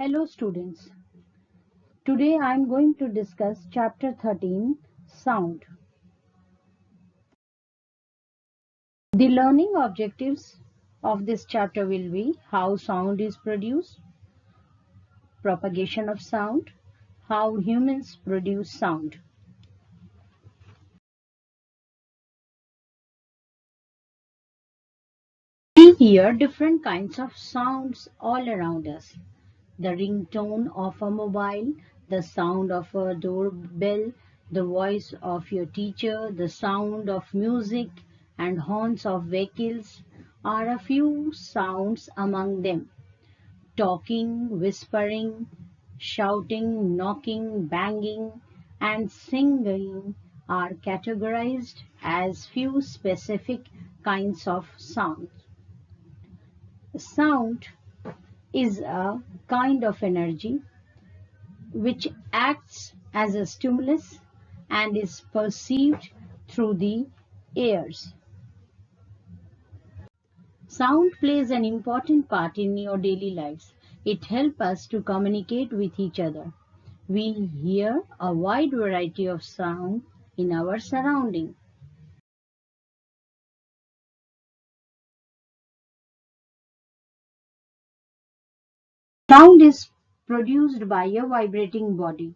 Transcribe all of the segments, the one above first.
Hello students. Today I am going to discuss chapter 13 Sound. The learning objectives of this chapter will be how sound is produced, propagation of sound, how humans produce sound. We hear different kinds of sounds all around us. The ringtone of a mobile, the sound of a doorbell, the voice of your teacher, the sound of music, and horns of vehicles are a few sounds among them. Talking, whispering, shouting, knocking, banging, and singing are categorized as few specific kinds of sounds. Sound is a kind of energy which acts as a stimulus and is perceived through the ears. Sound plays an important part in your daily lives. It helps us to communicate with each other. We hear a wide variety of sound in our surrounding. Sound is produced by a vibrating body.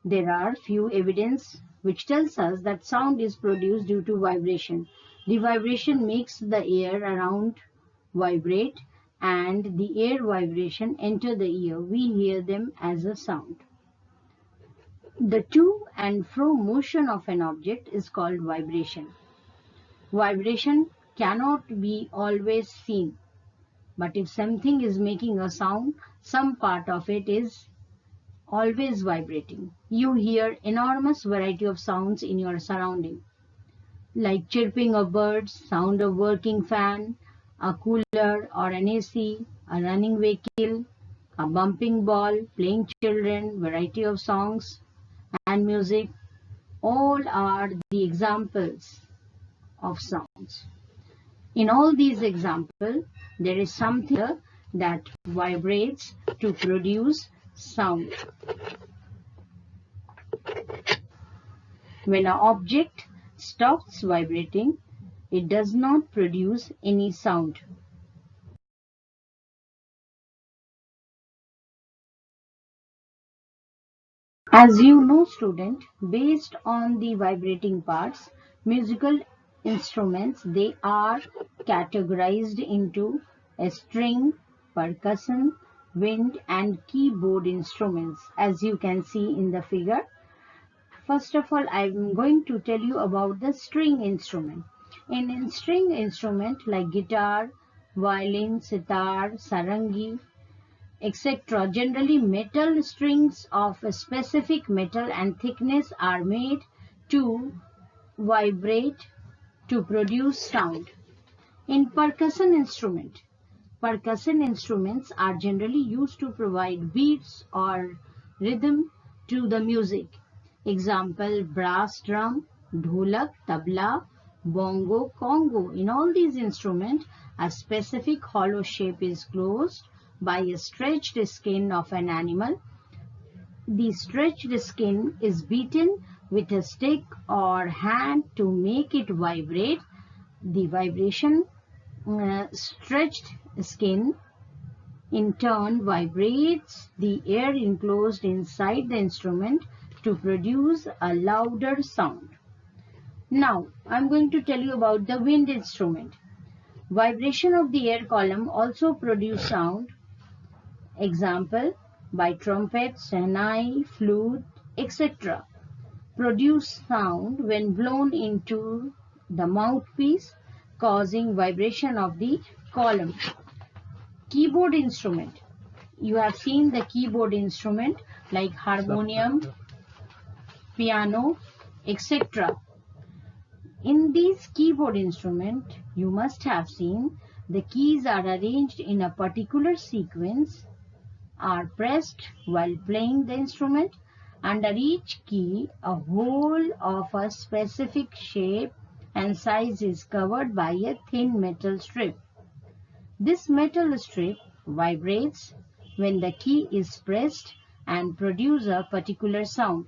There are few evidence which tells us that sound is produced due to vibration. The vibration makes the air around vibrate and the air vibration enter the ear. We hear them as a sound. The to and fro motion of an object is called vibration. Vibration cannot be always seen, but if something is making a sound, some part of it is always vibrating. You hear enormous variety of sounds in your surrounding, like chirping of birds, sound of working fan, a cooler or an AC, a running vehicle, a bumping ball, playing children, variety of songs and music. All are the examples of sounds. In all these examples, there is something that vibrates to produce sound. When an object stops vibrating, it does not produce any sound. As you know, student, based on the vibrating parts, musical instruments, they are categorized into a string, percussion, wind and keyboard instruments, as you can see in the figure. First of all, I'm going to tell you about the string instrument. In string instrument like guitar, violin, sitar, sarangi, etc. Generally, metal strings of a specific metal and thickness are made to vibrate to produce sound. In percussion instruments are generally used to provide beats or rhythm to the music. Example, brass drum, dholak, tabla, bongo, congo. In all these instruments, a specific hollow shape is closed by a stretched skin of an animal. The stretched skin is beaten with a stick or hand to make it vibrate. The vibration stretched skin in turn vibrates the air enclosed inside the instrument to produce a louder sound. Now, I'm going to tell you about the wind instrument. Vibration of the air column also produce sound. Example, by trumpet, shehnai, flute, etc. Produce sound when blown into the mouthpiece, causing vibration of the column. Keyboard instrument. You have seen the keyboard instrument like harmonium, piano, etc. In these keyboard instrument, you must have seen the keys are arranged in a particular sequence, are pressed while playing the instrument. Under each key, a hole of a specific shape and size is covered by a thin metal strip. This metal strip vibrates when the key is pressed and produce a particular sound.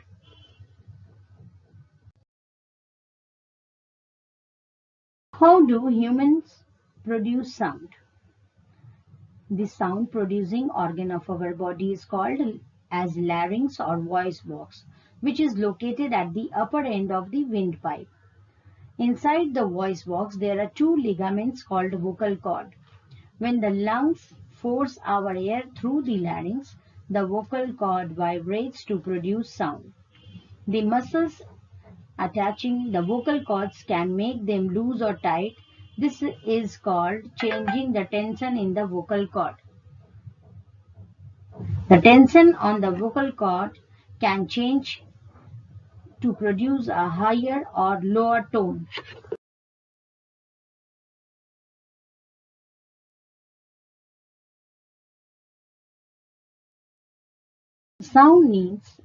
How do humans produce sound? The sound producing organ of our body is called as larynx or voice box, which is located at the upper end of the windpipe. Inside the voice box, there are two ligaments called vocal cord. When the lungs force our air through the larynx, the vocal cord vibrates to produce sound. The muscles attaching the vocal cords can make them loose or tight. This is called changing the tension in the vocal cord. The tension on the vocal cord can change to produce a higher or lower tone. Sound needs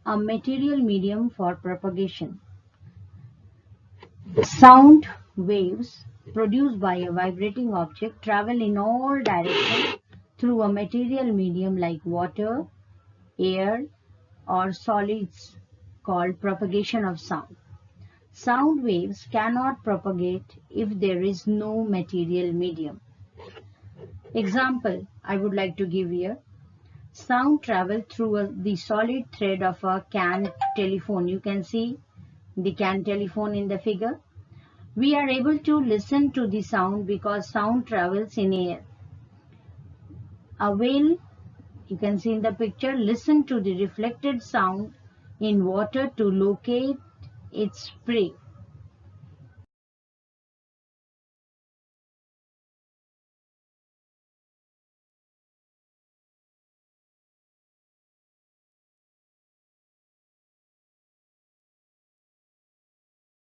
a material medium for propagation. Sound waves produced by a vibrating object travel in all directions through a material medium like water, air, or solids called propagation of sound. Sound waves cannot propagate if there is no material medium. Example I would like to give here. Sound travels through the solid thread of a CAN telephone. You can see the CAN telephone in the figure. We are able to listen to the sound because sound travels in air. A whale, you can see in the picture, listen to the reflected sound in water to locate its prey.